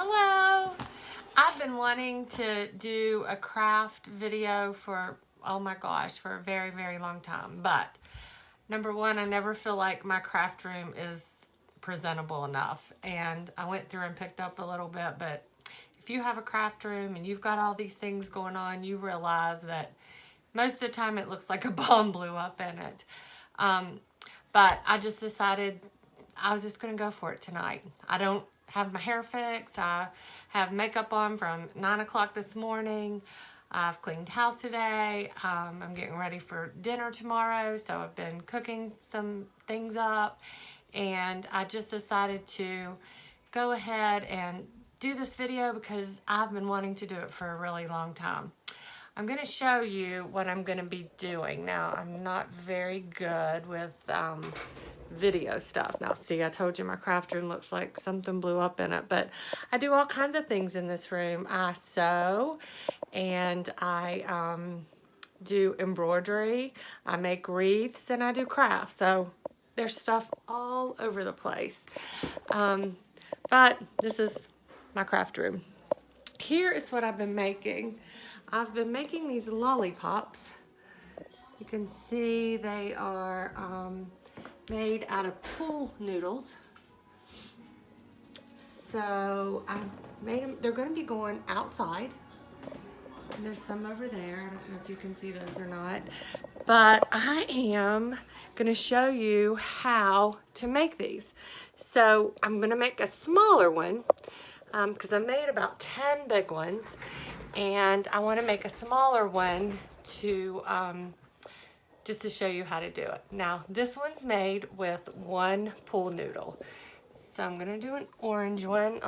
Hello! I've been wanting to do a craft video for, oh my gosh, for a very, very long time. But number one, I never feel like my craft room is presentable enough. And I went through and picked up a little bit, but if you have a craft room and you've got all these things going on, you realize that most of the time it looks like a bomb blew up in it. But I just decided I was just going to go for it tonight. I don't have my hair fixed. I have makeup on from 9 o'clock this morning. I've cleaned house today. I'm getting ready for dinner tomorrow, so I've been cooking some things up. And I just decided to go ahead and do this video because I've been wanting to do it for a really long time. I'm going to show you what I'm going to be doing. Now, I'm not very good with video stuff. Now, see, I told you my craft room looks like something blew up in it, but I do all kinds of things in this room. I sew, and I do embroidery, I make wreaths, and I do crafts. So there's stuff all over the place. But this is my craft room. Here is what I've been making. I've been making these lollipops. You can see they are made out of pool noodles. So I've made them, they're going to be going outside. And there's some over there. I don't know if you can see those or not. But I am going to show you how to make these. So I'm going to make a smaller one because I made about 10 big ones. And I want to make a smaller one to just to show you how to do it. Now, this one's made with one pool noodle. So I'm going to do an orange one.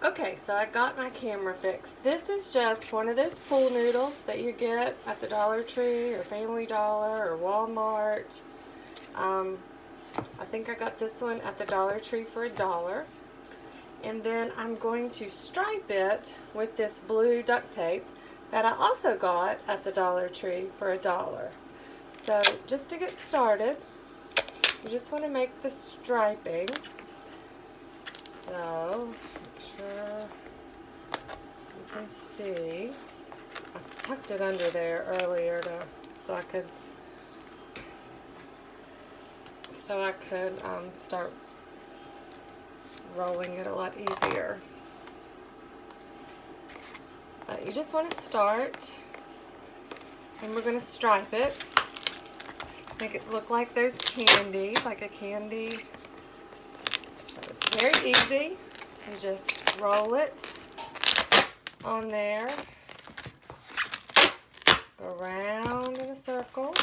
Okay, so I got my camera fixed. This is just one of those pool noodles that you get at the Dollar Tree or Family Dollar or Walmart. I think I got this one at the Dollar Tree for $1. And then I'm going to stripe it with this blue duct tape that I also got at the Dollar Tree for $1. So just to get started, you just want to make the striping. So make sure you can see. I tucked it under there earlier so I could start rolling it a lot easier. You just want to start, and we're going to stripe it, make it look like those candies, like a candy. So it's very easy. You just roll it on there, go around in a circle,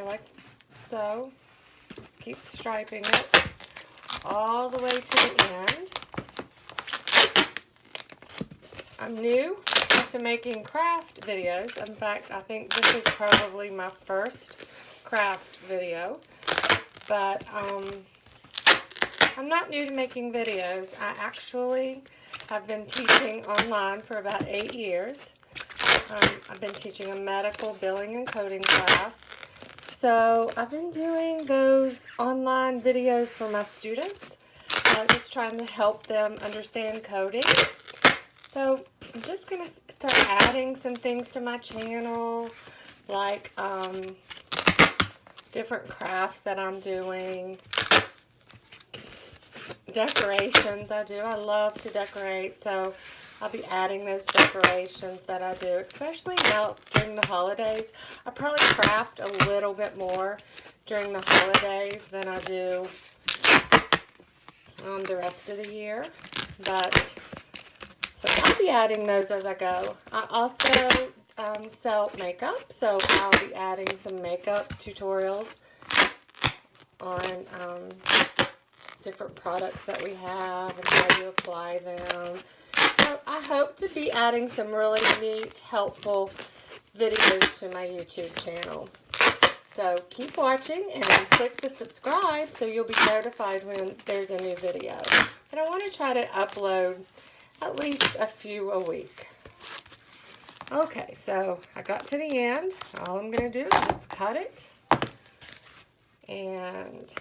like so. Just keep striping it all the way to the end. I'm new to making craft videos. In fact, I think this is probably my first craft video. But I'm not new to making videos. I actually have been teaching online for about 8 years. I've been teaching a medical billing and coding class. So I've been doing those online videos for my students, just trying to help them understand coding. So I'm just going to start adding some things to my channel, like different crafts that I'm doing, decorations I do. I love to decorate, so I'll be adding those decorations that I do, especially now during the holidays. I probably craft a little bit more during the holidays than I do the rest of the year. But so I'll be adding those as I go. I also sell makeup, so I'll be adding some makeup tutorials on different products that we have and how to apply them. So I hope to be adding some really neat, helpful videos to my YouTube channel. So keep watching and click the subscribe so you'll be notified when there's a new video. And I want to try to upload at least a few a week. Okay, so I got to the end. All I'm going to do is just cut it and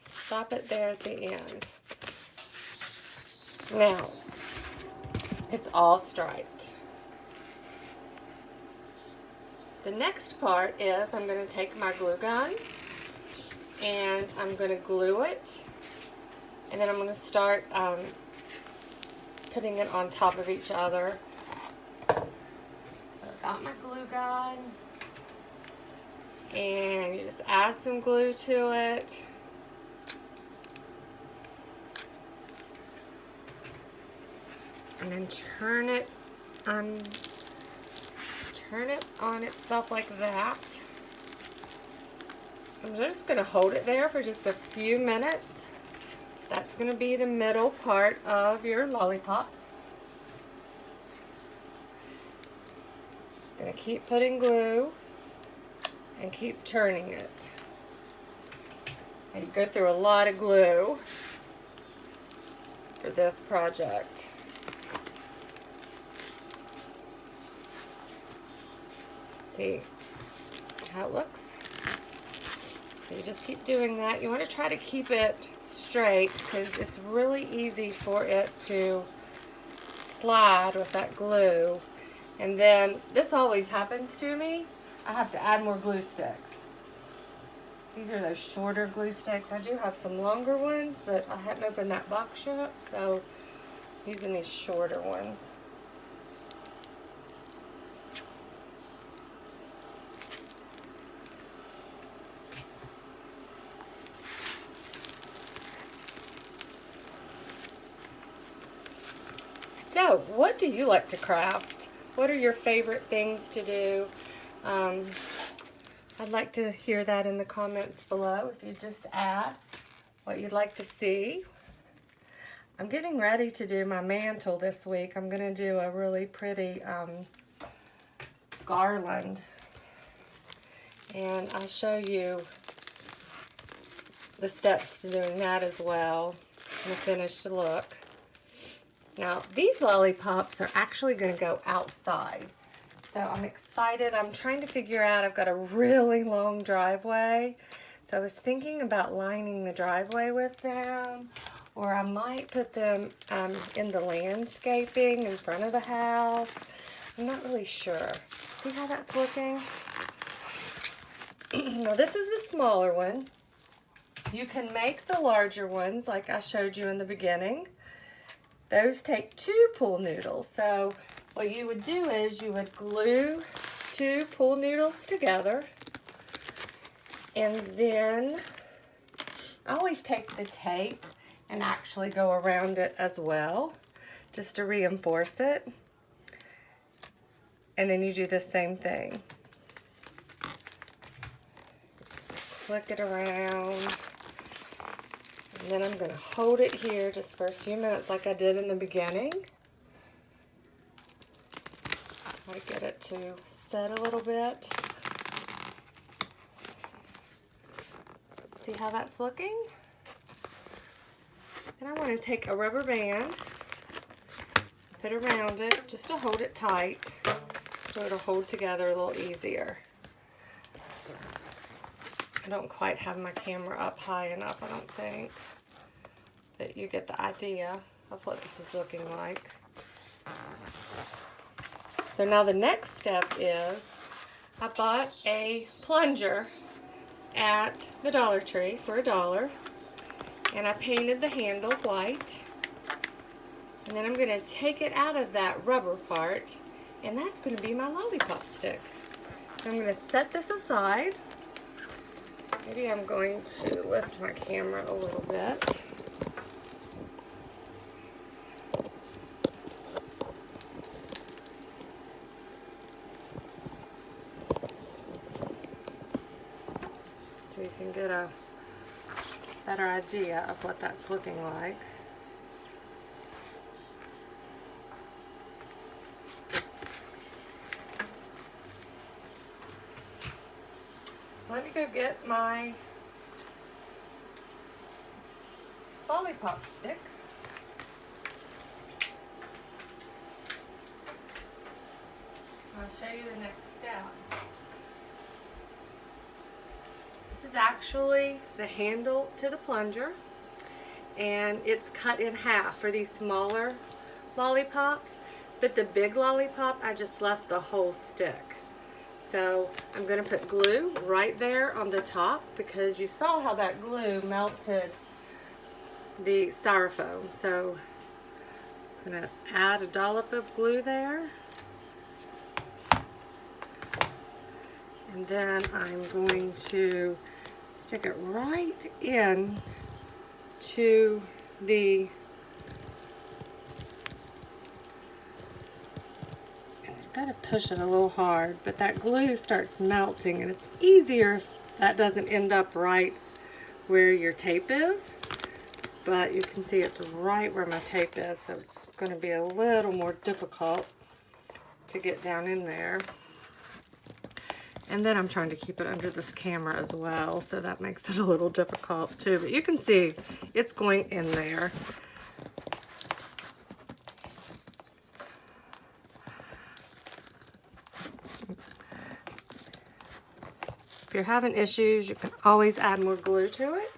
stop it there at the end. Now, it's all striped. The next part is I'm going to take my glue gun and I'm going to glue it, and then I'm going to start putting it on top of each other. So I've got my glue gun, and you just add some glue to it. And then turn it on itself like that. I'm just going to hold it there for just a few minutes. That's going to be the middle part of your lollipop. Just going to keep putting glue and keep turning it. And you go through a lot of glue for this project. See how it looks? So you just keep doing that. You want to try to keep it straight because it's really easy for it to slide with that glue. And then this always happens to me. I have to add more glue sticks. These are those shorter glue sticks. I do have some longer ones, but I hadn't opened that box yet, so I'm using these shorter ones. So, what do you like to craft? What are your favorite things to do? I'd like to hear that in the comments below. If you just add what you'd like to see. I'm getting ready to do my mantle this week. I'm going to do a really pretty garland. And I'll show you the steps to doing that as well, and the finished look. Now, these lollipops are actually going to go outside. So I'm excited. I'm trying to figure out, I've got a really long driveway. So I was thinking about lining the driveway with them, or I might put them in the landscaping in front of the house. I'm not really sure. See how that's looking? Now this is the smaller one. You can make the larger ones like I showed you in the beginning. Those take 2 pool noodles. So what you would do is you would glue 2 pool noodles together, and then I always take the tape and actually go around it as well just to reinforce it. And then you do the same thing. Just flick it around. And then I'm going to hold it here just for a few minutes like I did in the beginning. Try to get it to set a little bit. See how that's looking? And I want to take a rubber band, put around it just to hold it tight so it'll hold together a little easier. I don't quite have my camera up high enough, I don't think, but you get the idea of what this is looking like. So now the next step is I bought a plunger at the Dollar Tree for $1, and I painted the handle white, and then I'm going to take it out of that rubber part, and that's going to be my lollipop stick. So I'm going to set this aside. Maybe I'm going to lift my camera a little bit. So you can get a better idea of what that's looking like. Let me go get my lollipop stick. I'll show you the next step. This is actually the handle to the plunger, and it's cut in half for these smaller lollipops, but the big lollipop I just left the whole stick. So I'm going to put glue right there on the top because you saw how that glue melted the styrofoam. So I'm just going to add a dollop of glue there. And then I'm going to stick it right in to the, you've got to push it a little hard, but that glue starts melting, and it's easier if that doesn't end up right where your tape is. But you can see it's right where my tape is, so it's going to be a little more difficult to get down in there. And then I'm trying to keep it under this camera as well, so that makes it a little difficult too. But you can see it's going in there. If you're having issues, you can always add more glue to it.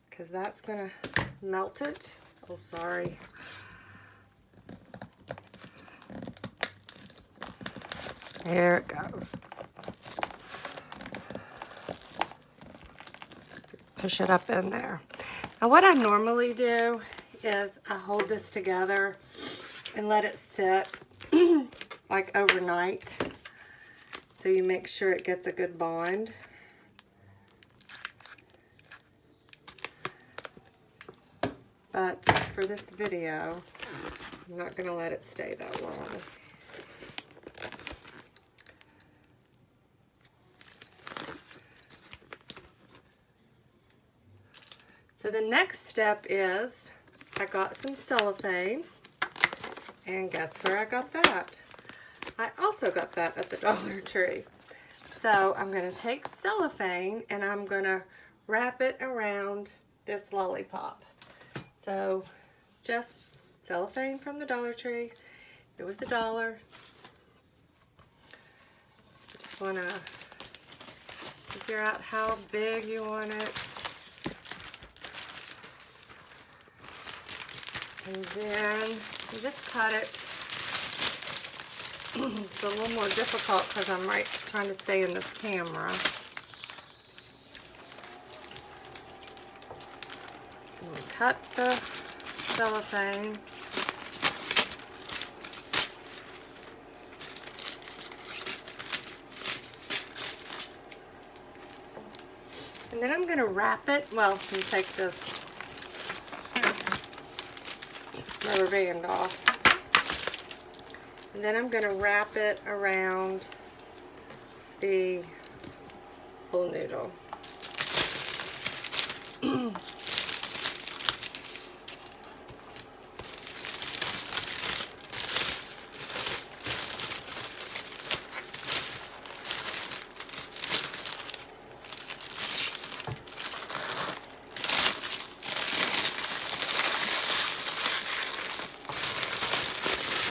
Because that's going to melt it. Oh, sorry. There it goes. Push it up in there. Now what I normally do is I hold this together and let it sit like overnight, so you make sure it gets a good bond. But for this video, I'm not going to let it stay that long. So the next step is I got some cellophane, and guess where I got that? I also got that at the Dollar Tree. So I'm going to take cellophane and I'm going to wrap it around this lollipop. So just cellophane from the Dollar Tree. It was $1. Just want to figure out how big you want it. And then you just cut it. It's a little more difficult because I'm trying to stay in this camera. And we cut the cellophane. And then I'm going to wrap it. Well, you take this rubber band off. And then I'm going to wrap it around the pool noodle.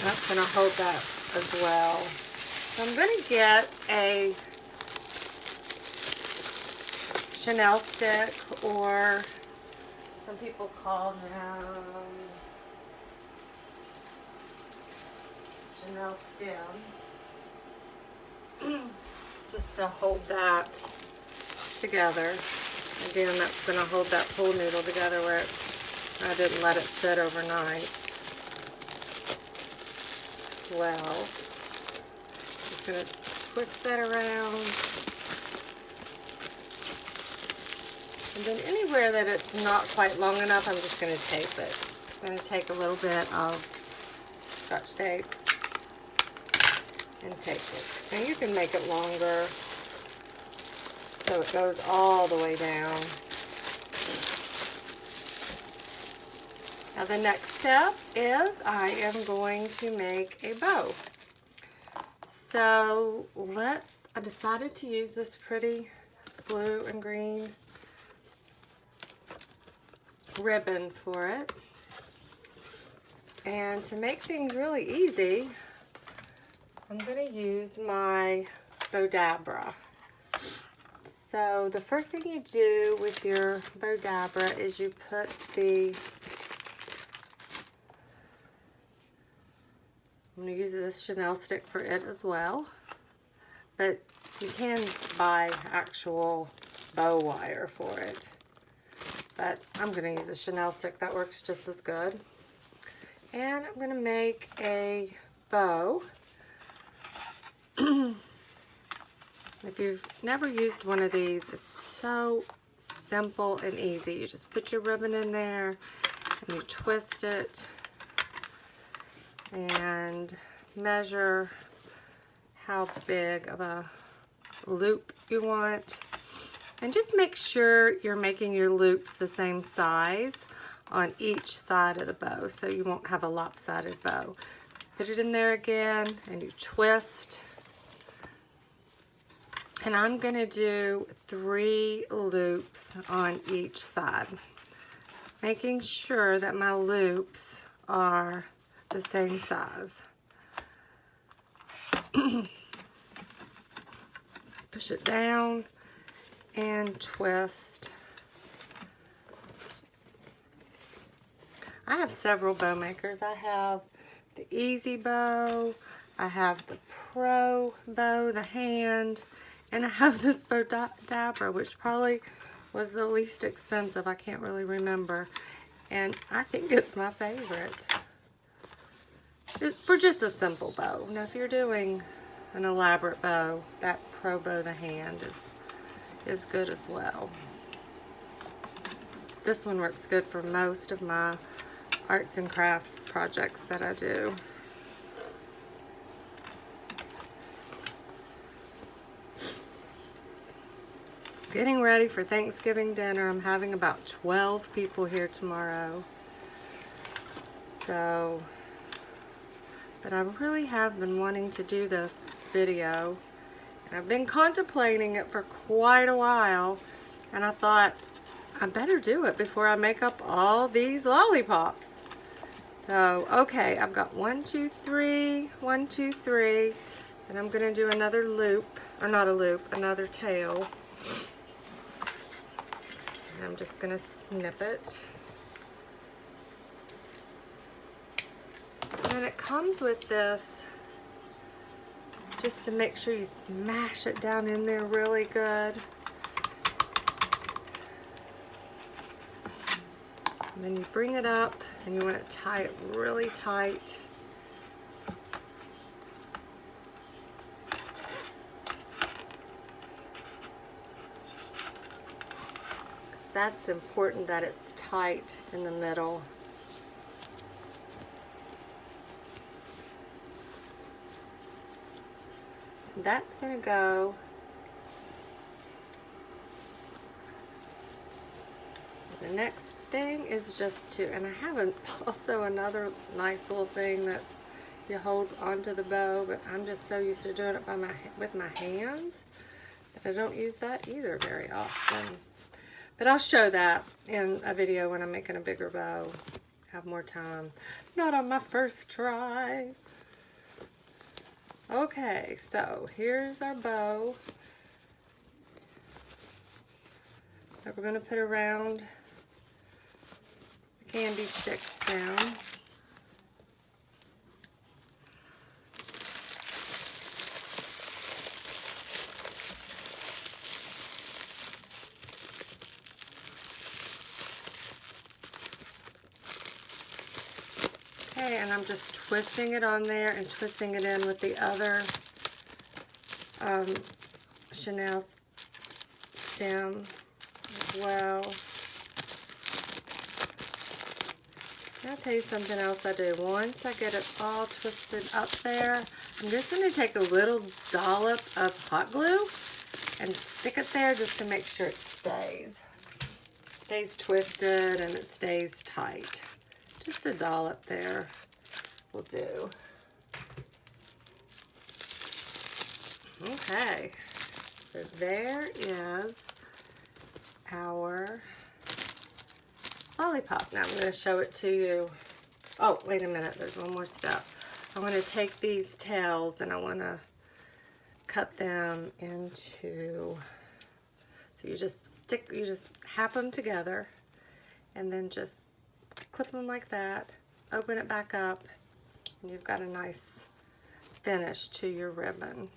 That's going to hold that as well. So I'm going to get a Chanel stick, or some people call them Chanel stems, just to hold that together. Again, that's going to hold that pool noodle together where I didn't let it sit overnight. Well, just going to twist that around, and then anywhere that it's not quite long enough, I'm just going to tape it. I'm going to take a little bit of Scotch tape and tape it. And you can make it longer so it goes all the way down. Now the next step is I am going to make a bow. So I decided to use this pretty blue and green ribbon for it. And to make things really easy, I'm going to use my Bodabra. So the first thing you do with your bow dabra is you put the, I'm going to use this Chanel stick for it as well, but you can buy actual bow wire for it. But I'm going to use a Chanel stick, that works just as good. And I'm going to make a bow. If you've never used one of these, it's so simple and easy. You just put your ribbon in there and you twist it and measure how big of a loop you want. And just make sure you're making your loops the same size on each side of the bow so you won't have a lopsided bow. Put it in there again and you twist. And I'm going to do 3 loops on each side, making sure that my loops are the same size. Push it down and twist. I have several bow makers. I have the Easy Bow, I have the Pro Bow, the hand, and I have this bow dabra, which probably was the least expensive. I can't really remember. And I think it's my favorite. For just a simple bow. Now if you're doing an elaborate bow, that Pro Bow, the hand, is good as well. This one works good for most of my arts and crafts projects that I do. Getting ready for Thanksgiving dinner. I'm having about 12 people here tomorrow. So, but I really have been wanting to do this video. And I've been contemplating it for quite a while. And I thought, I better do it before I make up all these lollipops. So, okay, I've got 1, 2, 3, 1, 2, 3. And I'm going to do another loop, or not a loop, another tail. I'm just going to snip it. And it comes with this, just to make sure you smash it down in there really good. And then you bring it up and you want to tie it really tight. That's important that it's tight in the middle. And that's going to go the next thing is just to, and I have also another nice little thing that you hold onto the bow, but I'm just so used to doing it with my hands that I don't use that either very often. But I'll show that in a video when I'm making a bigger bow. Have more time. Not on my first try. Okay, so here's our bow that we're going to put around the candy sticks down. Okay, and I'm just twisting it on there and twisting it in with the other Chanel stem as well. I'll tell you something else I do. Once I get it all twisted up there, I'm just going to take a little dollop of hot glue and stick it there just to make sure it stays twisted and it stays tight. Just a dollop there will do. Okay, so there is our lollipop. Now I'm going to show it to you. Oh, wait a minute, there's one more step. I want to take these tails and I want to cut them into So you just hap them together and then just clip them like that, open it back up, and you've got a nice finish to your ribbon.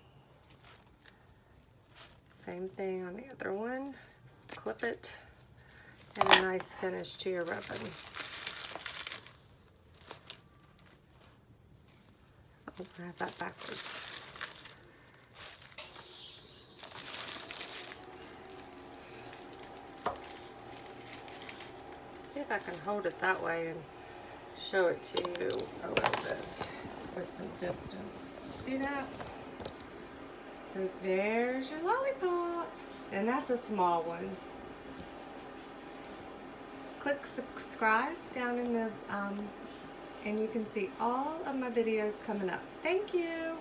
Same thing on the other one, just clip it, and a nice finish to your ribbon. Oh, I have that backwards. See if I can hold it that way and show it to you a little bit with some distance. Do you see that? So there's your lollipop. And that's a small one. Click subscribe down in the, and you can see all of my videos coming up. Thank you.